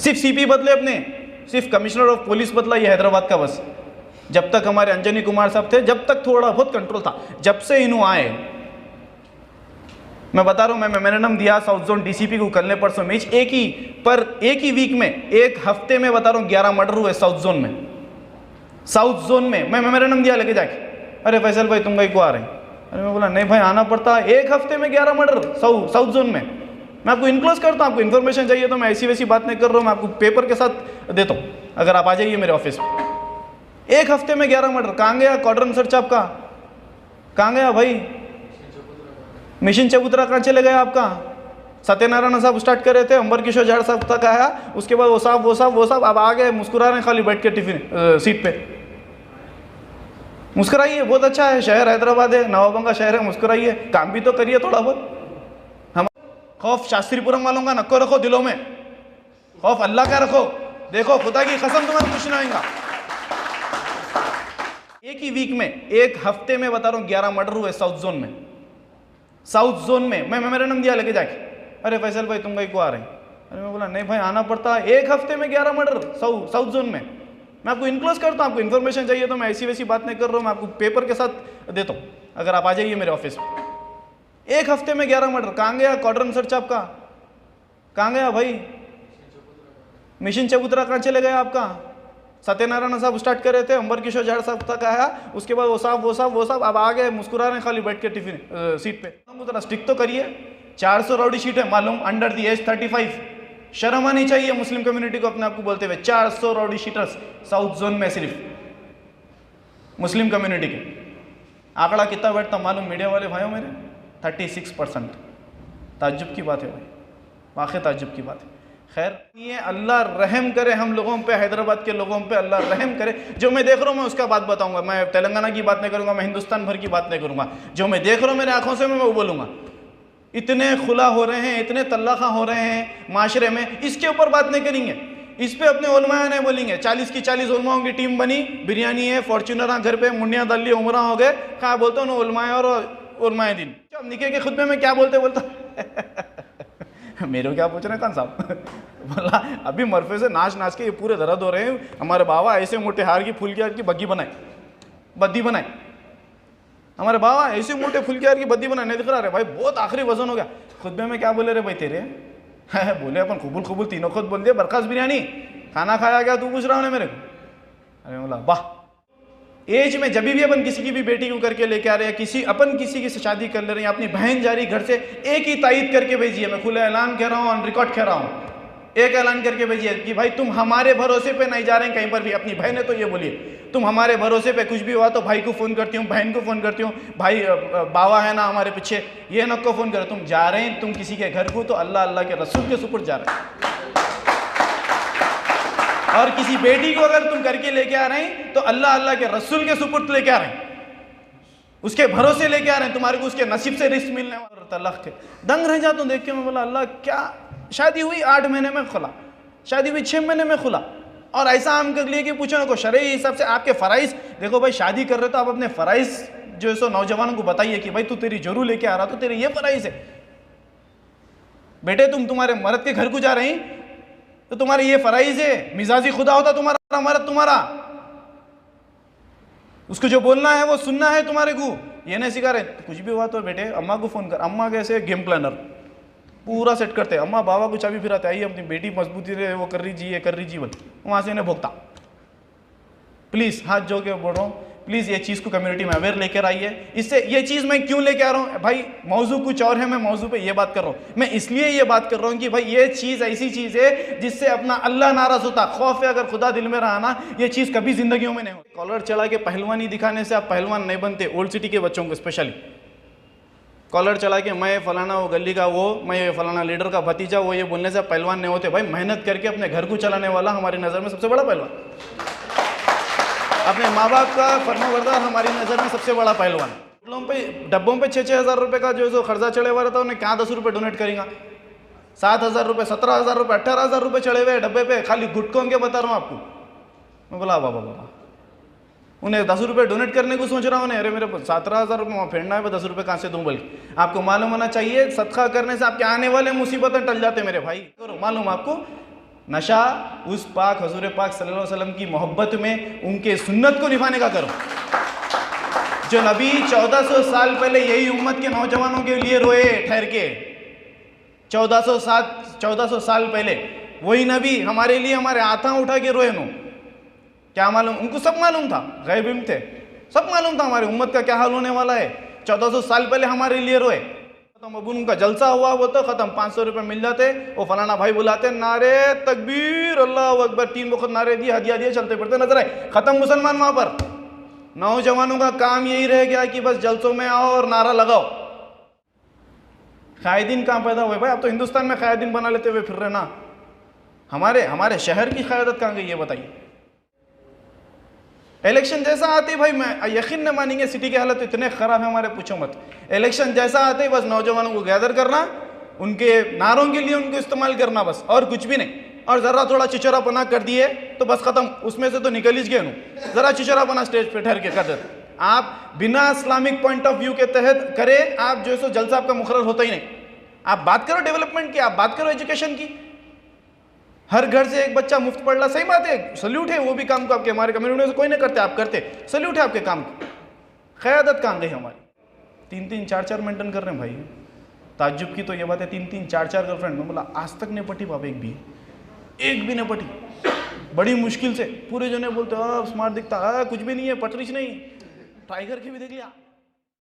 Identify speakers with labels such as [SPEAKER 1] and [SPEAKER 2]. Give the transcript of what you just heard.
[SPEAKER 1] सिर्फ सीपी बदले अपने, सिर्फ कमिश्नर ऑफ पुलिस बदला ये हैदराबाद का बस। जब तक हमारे अंजनी कुमार साहब थे जब तक थोड़ा बहुत कंट्रोल था, जब से इन्हों आए मैं बता रहा हूँ, मैं मेमोरेंडम दिया साउथ जोन डीसीपी को कल ने परसों में, एक ही वीक में, एक हफ्ते में बता रहा हूँ 11 मर्डर हुए साउथ जोन में। साउथ जोन में मैं मेमोरेंडम दिया लेके जाके, अरे फैसल भाई तुम भाई को आ रहे हैं, अरे मैं बोला नहीं भाई आना पड़ता, एक हफ्ते में 11 मर्डर साउथ जोन में। मैं आपको इनक्लोज करता हूँ, आपको इन्फॉर्मेशन चाहिए तो मैं ऐसी वैसी बात नहीं कर रहा हूँ, मैं आपको पेपर के साथ देता हूँ, अगर आप आ जाइए मेरे ऑफिस में। एक हफ्ते में 11 मर्डर, कहाँ गया कॉर्डन सर्च आपका, कहाँ गया भाई? मिशन चबूतरा कहाँ चले गए आपका? सत्यनारायण साहब स्टार्ट कर रहे थे, अंबर किशोर झाड़ साहब तक आया, उसके बाद वो साहब अब आ गए, मुस्कुरा रहे हैं खाली बैठ के टिफिन सीट पे। मुस्कुराइए, बहुत अच्छा है शहर हैदराबाद है, नवाबंगा शहर है, मुस्कुराइए, काम भी तो करिए थोड़ा बहुत। हम खौफ शास्त्रीपुरम वालों का नको रखो दिलों में, खौफ अल्लाह का रखो, देखो खुदा की कसम तुम्हारा कुछ नहीं होगा। एक ही वीक में, एक हफ्ते में बता रहा हूँ 11 मर्डर हुए साउथ जोन में। साउथ जोन में मैं मेमोरेंडम दिया लेके जाके, अरे फैसल भाई तुम भाई को आ रहे हैं, अरे मैं बोला नहीं भाई आना पड़ता, एक हफ्ते में 11 मर्डर साउथ जोन में। मैं आपको इनक्लोज करता हूँ, आपको इन्फॉर्मेशन चाहिए तो मैं ऐसी वैसी बात नहीं कर रहा हूँ, मैं आपको पेपर के साथ देता हूँ, अगर आप आ जाइए मेरे ऑफिस में। एक हफ्ते में 11 मर्डर, कहाँ गया कॉर्डन सर्च आपका, कहाँ गया भाई? मिशन चबूतरा कहाँ चले गए आपका? सत्यनारायण साहब स्टार्ट कर रहे थे, अंबर किशोर झाड़ साहब तक आया, उसके बाद वो साहब अब आ गए, मुस्कुरा रहे हैं खाली बैठ के टिफिन सीट पे। जरा स्टिक तो करिए, 400 राउडी शीट है मालूम, अंडर दी एज 35, शर्म आनी चाहिए मुस्लिम कम्युनिटी को अपने आप को बोलते हुए। 400 राउडी शीटर्स साउथ जोन में सिर्फ मुस्लिम कम्युनिटी के। आंकड़ा कितना बैठता मालूम मीडिया वाले भाइयों मेरे? 36%। ताज्जुब की बात है भाई, वाकई ताज्जुब की बात है। खैर ये अल्लाह रहम करे हम लोगों पे, हैदराबाद के लोगों पे अल्लाह रहम करे। जो मैं देख रहा हूँ मैं उसका बात बताऊंगा, मैं तेलंगाना की बात नहीं करूंगा, मैं हिंदुस्तान भर की बात नहीं करूंगा, जो मैं देख रहा हूँ मेरे आंखों से मैं वो बोलूंगा। इतने खुला हो रहे हैं, इतने तल्लाखा हो रहे हैं माशरे में, इसके ऊपर बात नहीं करेंगे, इस पे अपने उलमाया नहीं बोलेंगे। 40 की 40 उलमाओं की टीम बनी, बिरयानी है, फॉर्चूनर घर पे, मुंडिया दल्ली उमरा हो गए, कहाँ बोलते हो ना उलमाया और उलमाए दिन। अब निके के खुतबे में क्या बोलता मेरे को क्या पूछ रहे हैं खान साहब? बोला अभी मरफे से नाच नाच के ये पूरे दर्द हो रहे हैं, हमारे बाबा ऐसे मोटे हार की फूल की हार की बद्दी बनाए, हमारे बाबा ऐसे मोटे फूल की हार की बद्दी बनाए, नहीं दिख रहा रे भाई, बहुत आखिरी वजन हो गया। खुतबे में क्या बोले रे भाई तेरे? बोले अपन कबूल तीनों खुद बोल दिए, बरखास्त बिरयानी खाना खाया गया, तू पूछ रहा हूँ मेरे को? अरे बोला वाह। एज में जब भी अपन किसी की भी बेटी को करके लेके आ रहे हैं, अपन किसी की शादी कर ले रहे हैं, अपनी बहन जा रही घर से, एक ही तायद करके भेजिए, मैं खुला ऐलान कह रहा हूँ, ऑन रिकॉर्ड कह रहा हूँ, एक ऐलान करके भेजिए कि भाई तुम हमारे भरोसे पे नहीं जा रहे हैं कहीं पर भी। अपनी बहन है तो ये बोलिए तुम हमारे भरोसे पे, कुछ भी हुआ तो भाई को फ़ोन करती हूँ, बहन को फ़ोन करती हूँ, भाई बाबा है ना हमारे पीछे, ये न को फ़ोन करो, तुम जा रहे हैं तुम किसी के घर को तो अल्लाह के रसूल के सुपुर्द जा रहे हैं। और किसी बेटी को अगर तुम करके लेके आ रहे हैं तो अल्लाह के रसूल के सुपुर्द लेके आ रहे हैं, उसके भरोसे लेके आ रहे हैं, तुम्हारे को उसके नसीब से रिस्क मिलने वाला। तलाक के दंग रह जाता हूँ देख के, मैं बोला अल्लाह क्या, शादी हुई 8 महीने में खुला, शादी हुई 6 महीने में खुला, और ऐसा हम कर लिए कि पूछो ना को शरई हिसाब से आपके फ़राइज़ देखो भाई, शादी कर रहे तो आप अपने फ़राइज़ जो है सो नौजवानों को बताइए कि भाई तू तेरी जरूर लेके आ रहा तो तेरे ये फ़राइज़ है बेटे, तुम तुम्हारे मर्द के घर को जा रहे हैं तो तुम्हारे ये फ़राइज़ है, मिजाजी खुदा होता तुम्हारा मर्द तुम्हारा, उसको जो बोलना है वो सुनना है तुम्हारे को, ये नहीं सिखा रहे। कुछ भी हुआ तो बेटे अम्मा को फ़ोन कर, अम्मा कैसे गेम प्लानर पूरा सेट करते, अम्मा बाबा को चाबी फिराते, आइए अपनी बेटी मजबूती से वो कर रही बोल, वहाँ से इन्हें भोगता। प्लीज़ हाथ जो के बोल रहा हूँ, प्लीज़ ये चीज़ को कम्युनिटी में अवेयर लेकर आइए। इससे ये चीज़ मैं क्यों लेके आ रहा हूँ भाई, मौजू कुछ और है, मैं मौजू पे ये बात कर रहा हूँ, मैं इसलिए ये बात कर रहा हूँ कि भाई ये चीज़ ऐसी चीज़ है जिससे अपना अल्लाह नाराज़ होता, खौफ है अगर खुदा दिल में रहा ना, ये चीज़ कभी ज़िंदगियों में नहीं होती। कॉलर चला के पहलवानी दिखाने से आप पहलवान नहीं बनते, ओल्ड सिटी के बच्चों को स्पेशली। कॉलर चला के मैं फलाना वो गली का वो, मैं फलाना लीडर का भतीजा, वो ये बोलने से आप पहलवान नहीं होते भाई। मेहनत करके अपने घर को चलाने वाला हमारी नज़र में सबसे बड़ा पहलवान, अपने माँ बाप का फरमाबरदार हमारी नज़र में सबसे बड़ा पहलवान। डब्बों पे 6-6 हज़ार रुपये का जो खर्चा चढ़े हुआ रहता है, उन्हें क्या 10 रुपये डोनेट करेंगे? 7,000 रुपये, 17,000 रुपये, 18,000 रुपये चढ़े हुए डब्बे पे, खाली गुटकों के बता रहा हूँ आपको। मैं बोला बाबा उन्हें 10 रुपये डोनेट करने को सोच रहा हूँ, अरे मेरे 17,000 रुपये वहाँ फेरना है, 10 रुपये कहाँ से दूँ? बल्कि आपको मालूम होना चाहिए सदका करने से आपके आने वाले मुसीबतें टल जाते मेरे भाई। करो मालूम आपको, नशा उस पाक हजूर पाक सल्लल्लाहु अलैहि वसल्लम की मोहब्बत में उनके सुन्नत को निभाने का करो। जो नबी 1400 साल पहले यही उम्मत के नौजवानों के लिए रोए ठहर के, 1400 साल पहले वही नबी हमारे लिए हमारे हाथा उठा के रोए नो। क्या मालूम, उनको सब मालूम था, गैब इल्म थे, सब मालूम था हमारी उम्मत का क्या हाल होने वाला है। 1400 साल पहले हमारे लिए रोए। खत्म, अब उनका जलसा हुआ वो तो खत्म, 500 रुपये मिल जाते, वो फलाना भाई बुलाते, नारे तकबीर अल्लाह अकबर, 3 वक्त नारे दिए, हदिया दिए, चलते फिरते नजर आए, खत्म मुसलमान वहां पर। नौजवानों का काम यही रह गया कि बस जलसों में आओ और नारा लगाओ। कायदीन कहाँ पैदा हुए भाई? अब तो हिंदुस्तान में कायदीन बना लेते हुए फिर रहे ना। हमारे शहर की क़यादत कहाँ गई ये बताइए। इलेक्शन जैसा आते भाई, मैं यकीन न मानेंगे, सिटी के हालत इतने ख़राब है हमारे, पूछो मत। इलेक्शन जैसा आते बस नौजवानों को गैदर करना, उनके नारों के लिए उनको इस्तेमाल करना, बस और कुछ भी नहीं। और ज़रा थोड़ा चिचोरापना कर दिए तो बस ख़त्म, उसमें से तो निकल ही गए नो। ज़रा चिचोरापना स्टेज पे ठहर के कर देते आप, बिना इस्लामिक पॉइंट ऑफ व्यू के तहत करें आप, जो सो जलसा आपका मुकर्रर होता ही नहीं। आप बात करो डेवलपमेंट की, आप बात करो एजुकेशन की, हर घर से एक बच्चा मुफ्त पढ़ रहा, सही बात है, सल्यूट है, वो भी काम को आपके, हमारे कम्युनिटी से कोई नहीं करते, आप करते, सल्यूट है आपके काम की। क़यादत कहाँ गई हमारी? 3-3 4-4 मेंटेन कर रहे हैं भाई। ताज्जुब की तो ये बात है, 3-3 4-4 गर्लफ्रेंड, मैं बोला आज तक नहीं पटी बाबा, एक भी नहीं पटी, बड़ी मुश्किल से। पूरे जने बोलते स्मार्ट दिखता है, कुछ भी नहीं है, पटरीच नहीं, टाइगर की भी देख लिया।